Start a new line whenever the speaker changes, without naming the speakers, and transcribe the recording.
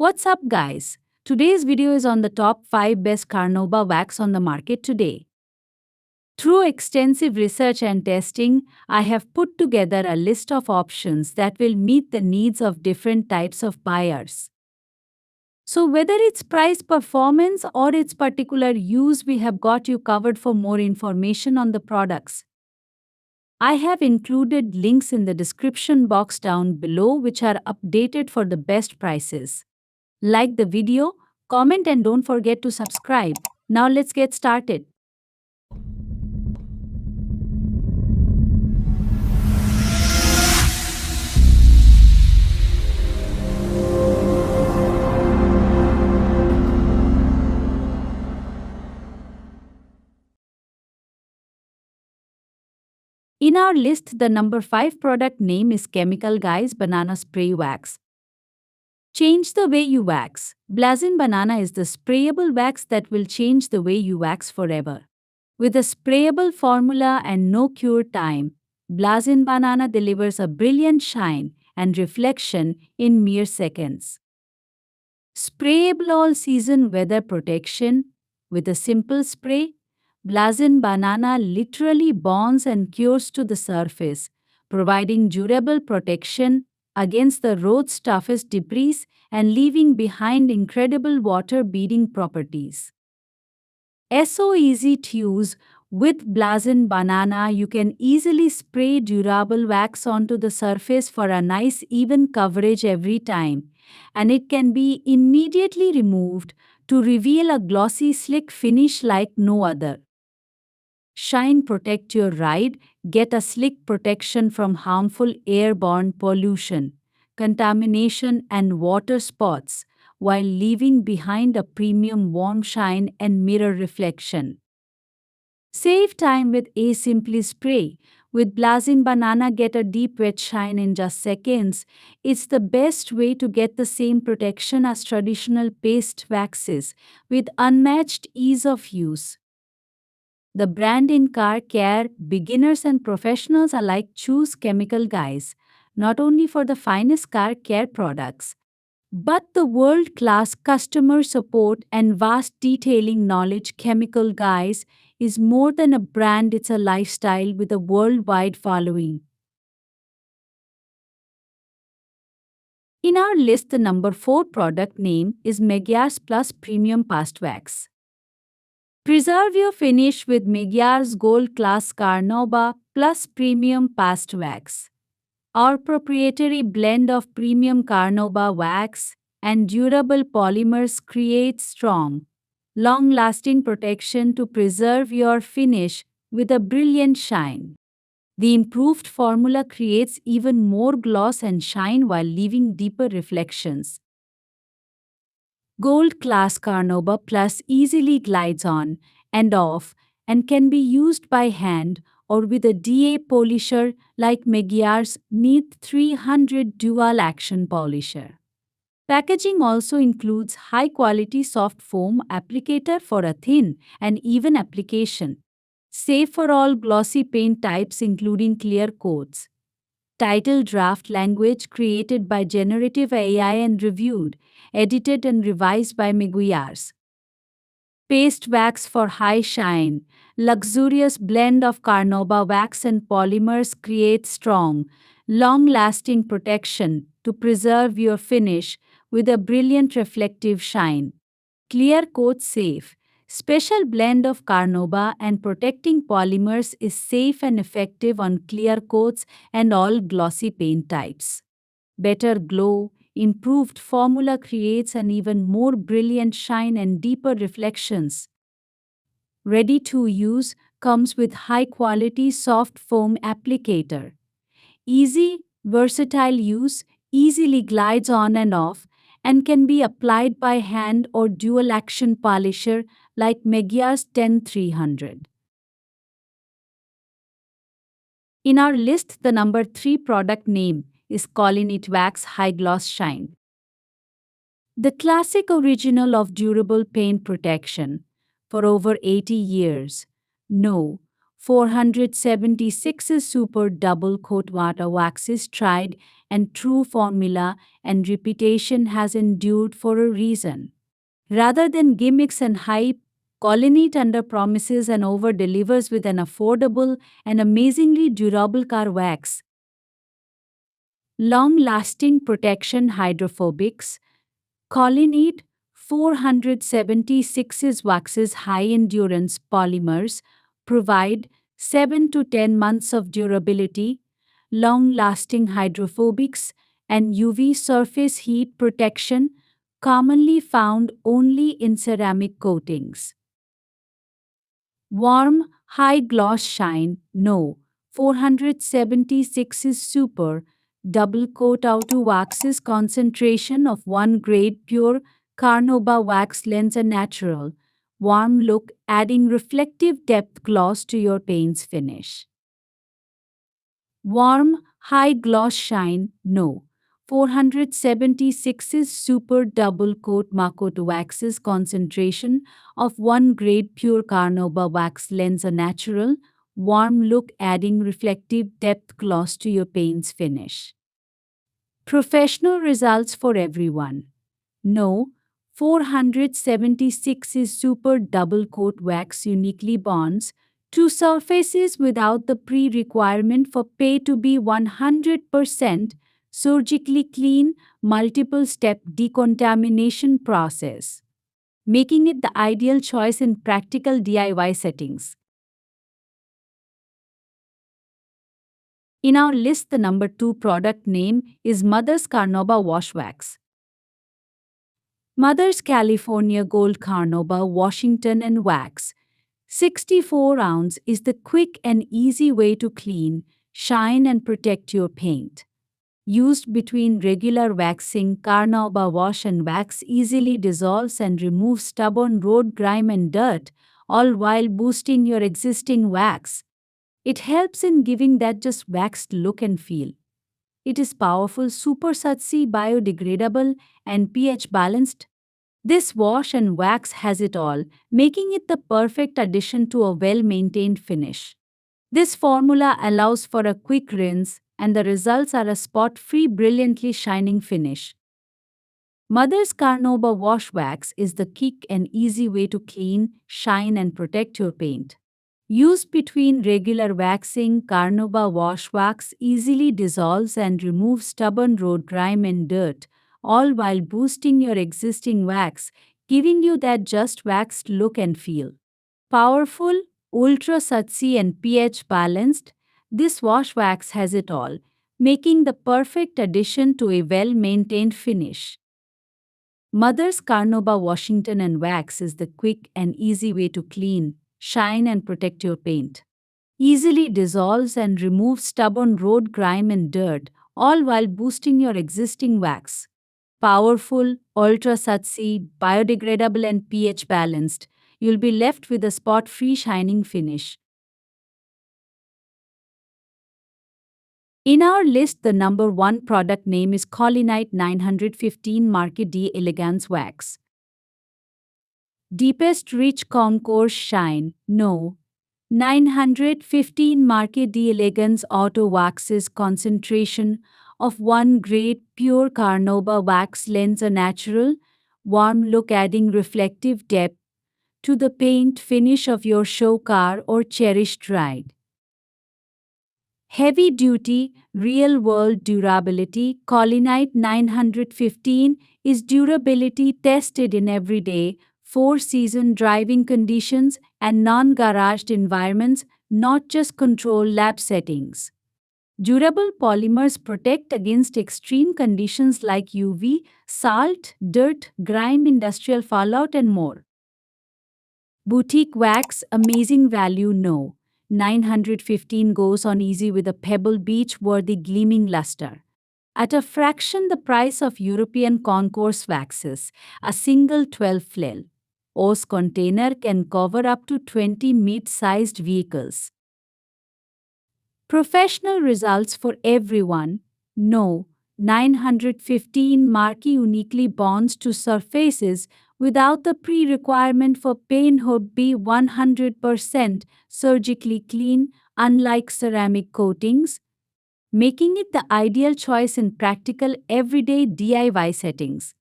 What's up, guys? Today's video is on the top 5 best Carnauba wax on the market today. Through extensive research and testing, I have put together a list of options that will meet the needs of different types of buyers. So, whether it's price performance or its particular use, we have got you covered. For more information on the products, I have included links in the description box down below, which are updated for the best prices. Like the video, comment, and don't forget to subscribe. Now let's get started. In our list, the number 5 product name is Chemical Guys Banana Spray Wax. Change the way you wax. Blazin Banana is the sprayable wax that will change the way you wax forever. With a sprayable formula and no cure time, Blazin Banana delivers a brilliant shine and reflection in mere seconds. Sprayable all-season weather protection. With a simple spray, Blazin Banana literally bonds and cures to the surface, providing durable protection against the road's toughest debris and leaving behind incredible water-beading properties. So easy to use. With Blazin Banana, you can easily spray durable wax onto the surface for a nice even coverage every time, and it can be immediately removed to reveal a glossy slick finish like no other. Shine protect your ride. Get a slick protection from harmful airborne pollution, contamination, and water spots, while leaving behind a premium warm shine and mirror reflection. Save time with a Simply Spray. With Blazin Banana, get a deep wet shine in just seconds. It's the best way to get the same protection as traditional paste waxes, with unmatched ease of use. The brand in car care, beginners and professionals alike choose Chemical Guys, not only for the finest car care products, but the world-class customer support and vast detailing knowledge. Chemical Guys is more than a brand, it's a lifestyle with a worldwide following. In our list, the number 4 product name is Magyar's Plus Premium Past Wax. Preserve your finish with Magyar's Gold Class Carnauba Plus Premium Past Wax. Our proprietary blend of premium Carnauba wax and durable polymers creates strong, long-lasting protection to preserve your finish with a brilliant shine. The improved formula creates even more gloss and shine while leaving deeper reflections. Gold Class Carnauba Plus easily glides on and off and can be used by hand or with a DA polisher like Magyar's Neath 300 Dual Action Polisher. Packaging also includes high-quality soft foam applicator for a thin and even application, safe for all glossy paint types including clear coats. Title draft language created by generative AI and reviewed, edited and revised by Magyar's. Paste wax for high shine. Luxurious blend of Carnauba wax and polymers creates strong, long-lasting protection to preserve your finish with a brilliant reflective shine. Clear coat safe. Special blend of Carnauba and protecting polymers is safe and effective on clear coats and all glossy paint types. Better glow. Improved formula creates an even more brilliant shine and deeper reflections. Ready to use, comes with high quality soft foam applicator. Easy, versatile use, easily glides on and off, and can be applied by hand or dual action polisher like Magyar's 10300. In our list, the number 3 product name is Colinit Wax High Gloss Shine. The classic original of durable paint protection for over 80 years. No, 476's Super Double Coat Water Wax's tried and true formula and reputation has endured for a reason. Rather than gimmicks and hype, Collinite under-promises and over-delivers with an affordable and amazingly durable car wax. Long-lasting protection hydrophobics. Collinite 476's wax's high-endurance polymers provide 7 to 10 months of durability, long-lasting hydrophobics, and UV surface heat protection commonly found only in ceramic coatings. Warm, high gloss shine, no. 476's Super Double Coat Auto Wax's concentration of 1 grade pure Carnauba wax lends a natural, warm look, adding reflective depth gloss to your paint's finish. Warm, high gloss shine, no. 476's Super Double Coat Makoto Wax's concentration of 1 grade pure Carnauba wax lends a natural, warm look, adding reflective depth gloss to your paint's finish. Professional results for everyone. No. 476's Super Double Coat Wax uniquely bonds to surfaces without the pre-requirement for paint to be 100% surgically clean, multiple-step decontamination process, making it the ideal choice in practical DIY settings. In our list, the number 2 product name is Mother's Carnauba Wash Wax. Mother's California Gold Carnauba Washington and Wax 64 ounce is the quick and easy way to clean, shine and protect your paint. Used between regular waxing, Carnauba Wash and Wax easily dissolves and removes stubborn road grime and dirt, all while boosting your existing wax. It helps in giving that just waxed look and feel. It is powerful, super sudsy, biodegradable, and pH balanced. This wash and wax has it all, making it the perfect addition to a well-maintained finish. This formula allows for a quick rinse, and the results are a spot-free, brilliantly shining finish. Mother's Carnauba Wash Wax is the quick and easy way to clean, shine, and protect your paint. Used between regular waxing, Carnauba Wash Wax easily dissolves and removes stubborn road grime and dirt, all while boosting your existing wax, giving you that just waxed look and feel. Powerful, ultra sudsy and pH balanced, this wash wax has it all, making the perfect addition to a well-maintained finish. Mother's Carnauba Washington and Wax is the quick and easy way to clean, shine and protect your paint. Easily dissolves and removes stubborn road grime and dirt, all while boosting your existing wax. Powerful, ultra sudsy, biodegradable and pH balanced, you'll be left with a spot-free shining finish. In our list, the number 1 product name is Collinite 915 Marque d'Elegance Wax. Deepest Rich Concours Shine, no. 915 Marque d'Elegance Auto Wax's concentration of 1 grade pure Carnauba wax lends a natural, warm look, adding reflective depth to the paint finish of your show car or cherished ride. Heavy-duty, real-world durability. Collinite 915 is durability tested in everyday, 4-season driving conditions and non-garaged environments, not just control lab settings. Durable polymers protect against extreme conditions like UV, salt, dirt, grime, industrial fallout, and more. Boutique Wax, amazing value, no. 915 goes on easy with a Pebble Beach-worthy gleaming luster. At a fraction the price of European concours waxes, a single 12 oz container can cover up to 20 mid-sized vehicles. Professional results for everyone, no. 915 Marque uniquely bonds to surfaces without the pre-requirement for paint would be 100% surgically clean, unlike ceramic coatings, making it the ideal choice in practical everyday DIY settings.